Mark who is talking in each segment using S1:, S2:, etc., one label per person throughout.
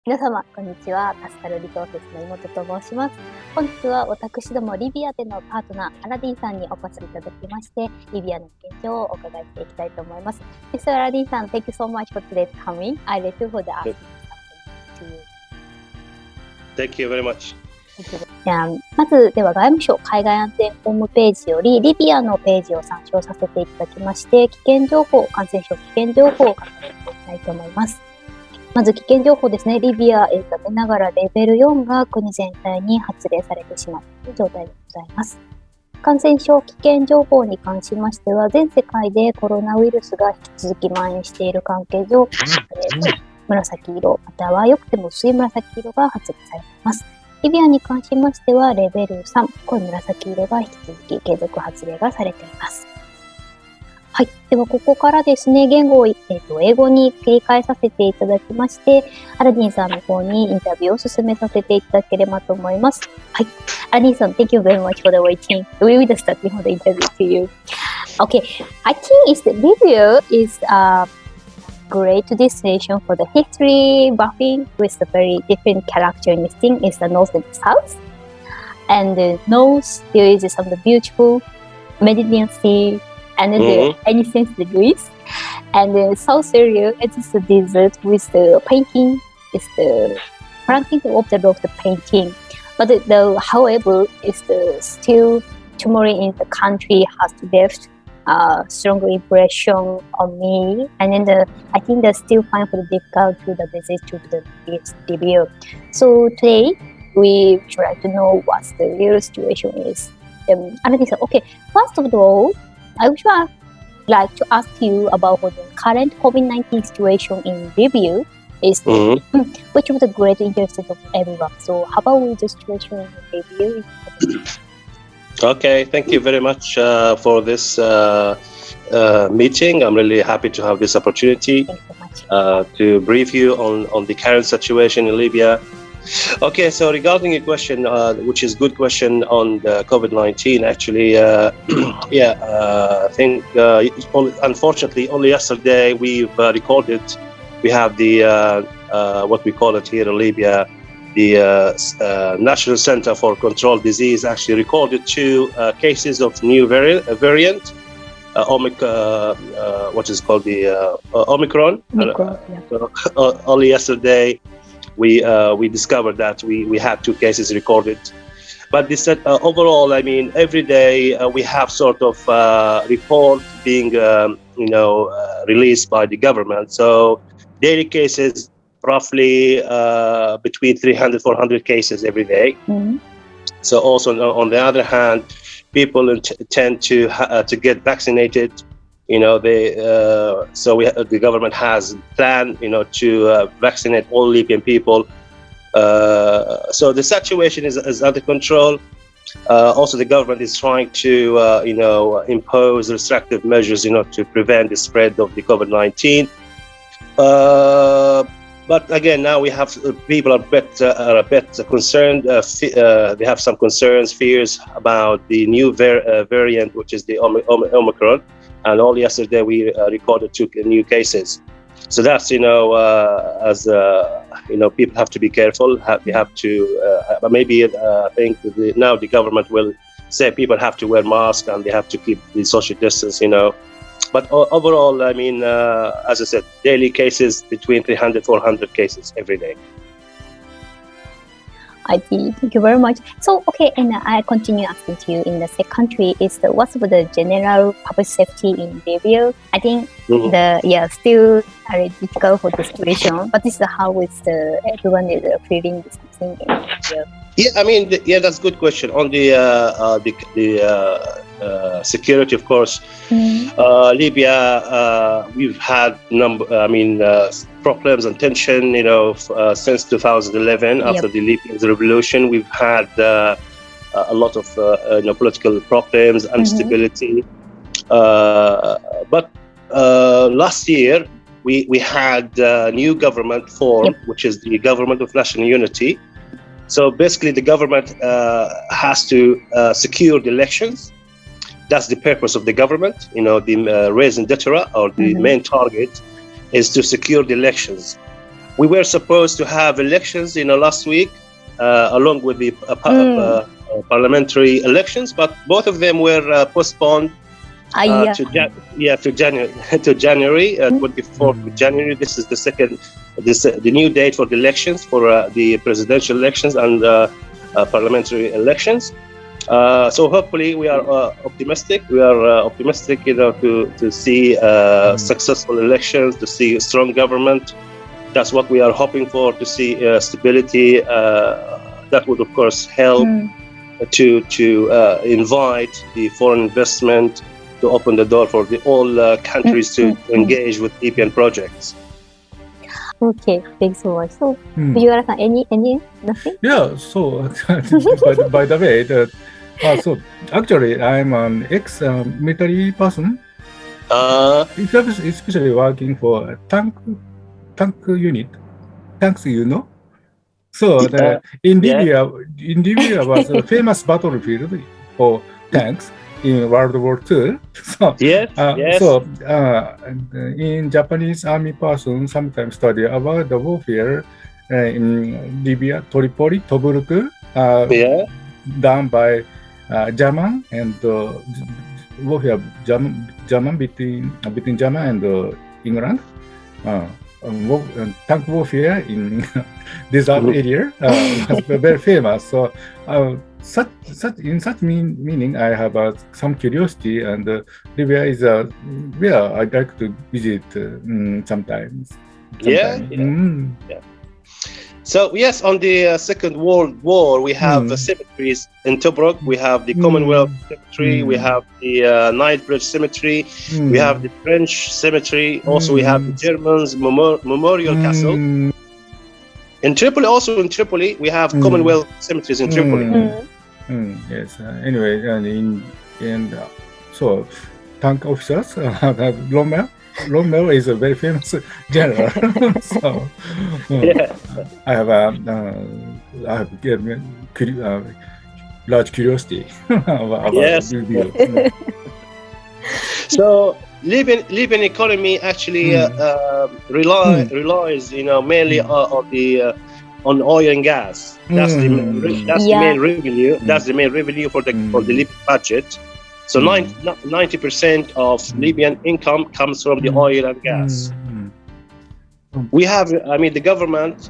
S1: 皆様、こんにちは。TASKALリソースの妹と申します。本日は私どもリビアでのパートナー、アラディンさんにお越しいただきまして、リビアの現状をお伺いしていきたいと思います。Mr. アラディンさん、Thank you so much for today's coming. I let you for the asking something to you.
S2: Thank you very much.
S1: まず、では外務省海外安全ホームページよりリビアのページを参照させていただきまして、危険情報、感染症危険情報を確認していきたいと思います。まず危険情報ですね。リビア、残念ながらレベル4が国全体に発令されてしまうという状態でございます。感染症危険情報に関しましては、全世界でコロナウイルスが引き続き蔓延している関係上、紫色、または良くても薄い紫色が発令されています。リビアに関しましては、レベル3、濃い紫色が引き続き継続発令がされています。はい。では、ここからですね、言語を、英語に切り替えさせていただきまして、アラディンさんの方にインタビューを進めさせていただければと思います。はい。アラディンさん、Thank you very much for the waiting. We will start the interview to you. Okay. I think the Libya is a great destination for the history buffing with a very different characteristic is the north and the south. And the north, there is some beautiful Mediterranean Sea.And the ancient Greece, and the south area it is the desert with the painting. It's the planting of the painting. But however, it's still tomorrow in the country has left a strong impression on me. And then I think they still find it difficult to the visit to the Libya. So today we try to know what the real situation is. Okay, first of all.I would like to ask you about the current COVID-19 situation in Libya. Which of the great interest of everyone. So, how about the situation in Libya?
S2: Okay, thank you very much for this meeting. I'm really happy to have this opportunity to brief you on the current situation in Libya.Okay, so regarding your question, which is a good question on the COVID-19, actually, I think unfortunately only yesterday we have the, what we call it here in Libya, the National Center for Control Disease actually recorded 2 cases of new variant, what is called the Omicron. So, only yesterday,we discovered that we had 2 cases recorded. But this overall, I mean, every day we have sort of report being, released by the government. So daily cases, roughly between 300-400 cases every day. So also on the other hand, people tend to get vaccinated.You know, the government has planned, to vaccinate all Libyan people. So the situation is under control. Also, the government is trying to, impose restrictive measures, to prevent the spread of the COVID-19. But again, now we have people are a bit concerned. They have some concerns, fears about the new variant, which is the Omicron.And all yesterday we recorded 2 new cases. So that's, people have to be careful. They have to, maybe I think now the government will say people have to wear masks and they have to keep the social distance, But overall, I mean, as I said, daily cases between 300-400 cases every day.
S1: I see. Thank you very much. So, okay, and I continue asking to you in the second country is what's the general public safety in Libya? I think still very difficult for the situation, but this is how everyone is feeling something in Libya.
S2: Yeah, I mean, that's a good question. On the security, of course, Libya, we've had problems and tension, since 2011 after the Libyan revolution. We've had a lot of political problems, instability. But last year we had a new government formed, which is the Government of National Unity. So basically, the government has to secure the elections. That's the purpose of the government. The raison d'etre, or the main target, is to secure the elections. We were supposed to have elections, last week, along with the parliamentary elections, but both of them were postponed to January 24th of January. This is the new date for the elections, for the presidential elections and parliamentary elections. So hopefully we are optimistic. We are optimistic, to see successful elections, to see a strong government. That's what we are hoping for, to see stability. That would, of course, help to invite the foreign investment, to open the door for all countries to engage with Libyan projects.
S1: Okay, thanks so much. So, Fujiwara-san, any nothing?
S3: Yeah. So, by the way, so actually, I'm an ex-military person. Especially working for a tank unit. Tanks, So in Libya was a famous battlefield for tanks in World War II. So, So in Japanese army person sometimes study about the warfare in Libya, Tripoli, Tobruk, done by German and warfare German between German and England. Tank warfare in desert area was very famous. So in such meaning, I have some curiosity, and Libya is where I'd like to visit sometimes.
S2: So yes, on the Second World War, we have cemeteries in Tobruk. We have the Commonwealth Cemetery. We have the Nile Bridge Cemetery. We have the French Cemetery. Also, we have the Germans Memorial Castle. In Tripoli, we have Commonwealth cemeteries in Tripoli.
S3: Yes. Anyway, and so tank officers, Rommel is a very famous general. So I have large curiosity about Libya.
S2: So Libyan economy actually relies, mainly on oil and gas. That's the main revenue. That's the main revenue for the Libyan budget. So 90% of Libyan income comes from the oil and gas. We have, the government,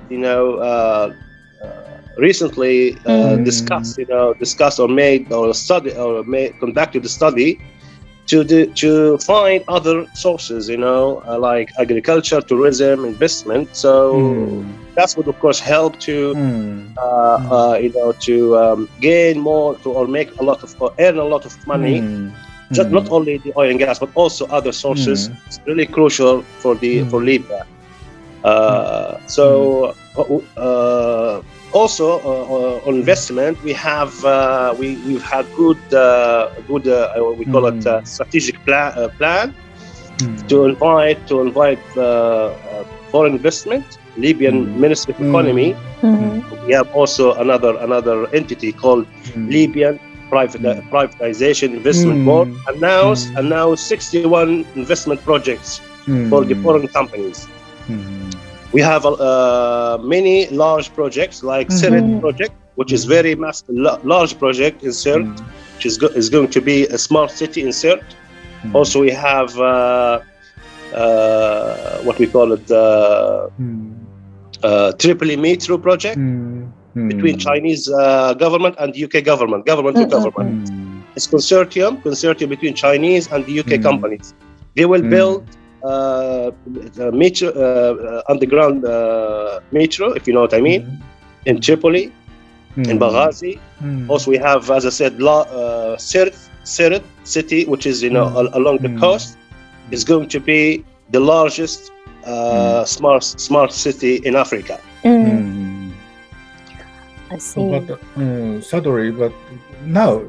S2: recently discussed or conducted a study to find other sources, like agriculture, tourism, investment. So that's what, of course, help to gain more or earn a lot of money. Just not only the oil and gas, but also other sources. It's really crucial for Libya. Also, on investment, we've had good we call it strategic plan to invite foreign investment. Libyan Ministry of Economy. We have also another entity called Libyan Privatization Investment Board, announced 61 investment projects for the foreign companies. We have many large projects like Sirt project, which is very large project in Sirt, which is going to be a smart city in Sirt. Also, we have what we call it Tripoli Metro project. between Chinese government and UK government to government. It's consortium between Chinese and the UK companies. They will build metro, underground metro, if you know what I mean, in Tripoli, in Benghazi. Also, we have, as I said, Sirte city, which is along the coast, is going to be the largest smart city in Africa.
S1: I see.
S3: But sadly, but now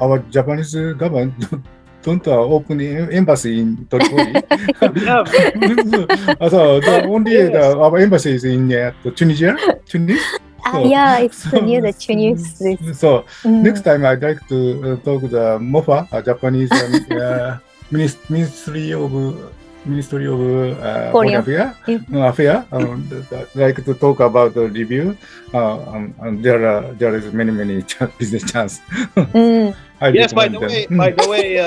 S3: our Japanese government don't open embassy in Tripoli. So our embassy is in Tunisia.
S1: Yeah, it's near the Tunis.
S3: So next time I'd like to talk to the MOFA, Japanese Ministry of Foreign Affairs. Like to talk about the review. And there is many business chance.
S2: Yes, by the way,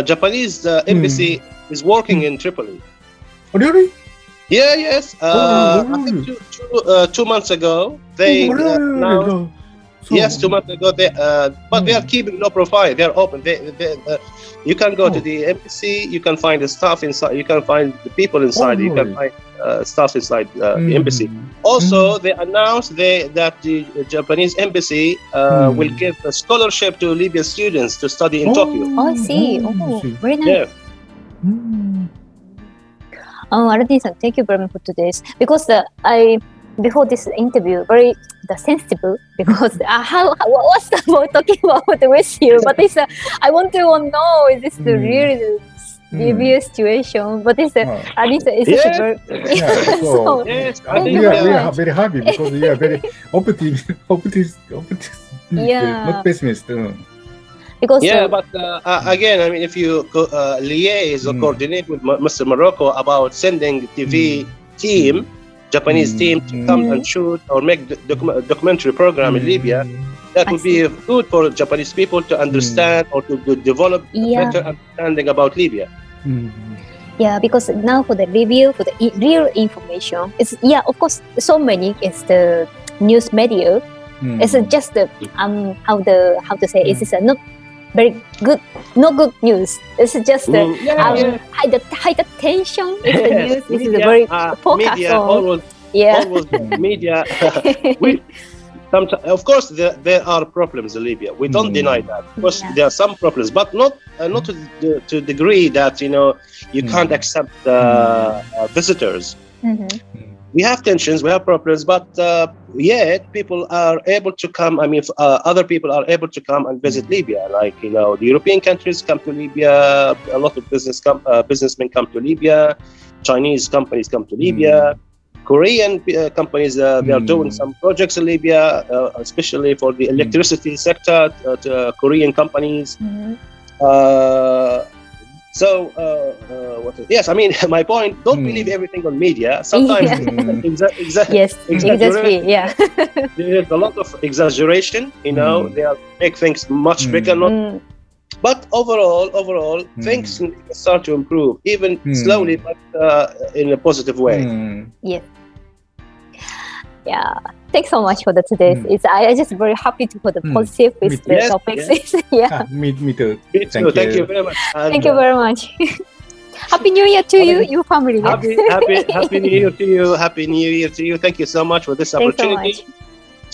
S2: Japanese embassy is working in Tripoli.
S3: Really?
S2: Yeah, yes. I think 2 months ago they announced. Yes, 2 months ago but they are keeping low profile. They are open. You can go to the embassy. You can find the staff inside. You can find the people inside. You can find staff inside the embassy. Also, they announced that the Japanese embassy will give a scholarship to Libyan students to study in Tokyo.
S1: Oh, I see. Oh, very nice. Aradin-san, thank you very much for this. Because before this interview, very sensitive because what's about talking about with you? But I want to know is this the real Libya situation? But it's very
S3: we are very happy because we are very optimistic, not pessimist.
S1: Because
S2: but again, I mean, if you liaise or coordinate with Mr. Morocco about sending TV team, Japanese team to come and shoot or make documentary program in Libya, that would be good for Japanese people to understand or to develop better understanding about Libya.
S1: Yeah, because now for the review, for the real information, it's of course so many is the news media. It's just the how to say it's not very good, not good news. It's just the high tension. Is the news. This is a very focus
S2: media
S1: on.
S2: Always media. Of course, there are problems in Libya. We don't deny that. Of course, there are some problems, but not to the degree that you can't accept visitors. We have tensions, we have problems, but yet people are able to come. I mean, other people are able to come and visit Libya. Like the European countries come to Libya. A lot of businessmen come to Libya. Chinese companies come to Libya. Korean companies they are doing some projects in Libya, especially for the electricity sector. Korean companies. Yes, I mean, my point, don't believe everything on media. Sometimes
S1: exactly. Yeah.
S2: There's a lot of exaggeration, they make things much bigger. But overall, things start to improve, even slowly, but in a positive way.
S1: Yes. Yeah. Thanks so much for today's. I just very happy for the positive with the topics.
S3: Me too.
S2: Thank you very much.
S1: Thank you very much. Happy New Year to you, your family.
S2: Happy New Year to you. Happy New Year to you. Thank you so much for this opportunity.
S1: So much.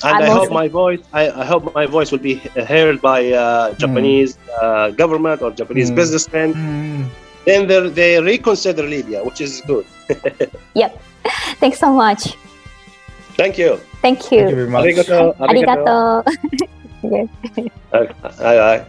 S2: And I hope my voice will be heard by Japanese government or Japanese businessmen. Then they reconsider Libya, which is good.
S1: Yep. Thanks so much.
S2: Thank you.
S1: Thank you.
S3: Thank you very much.
S2: Arigato.
S1: Arigato. Yes.
S2: Bye.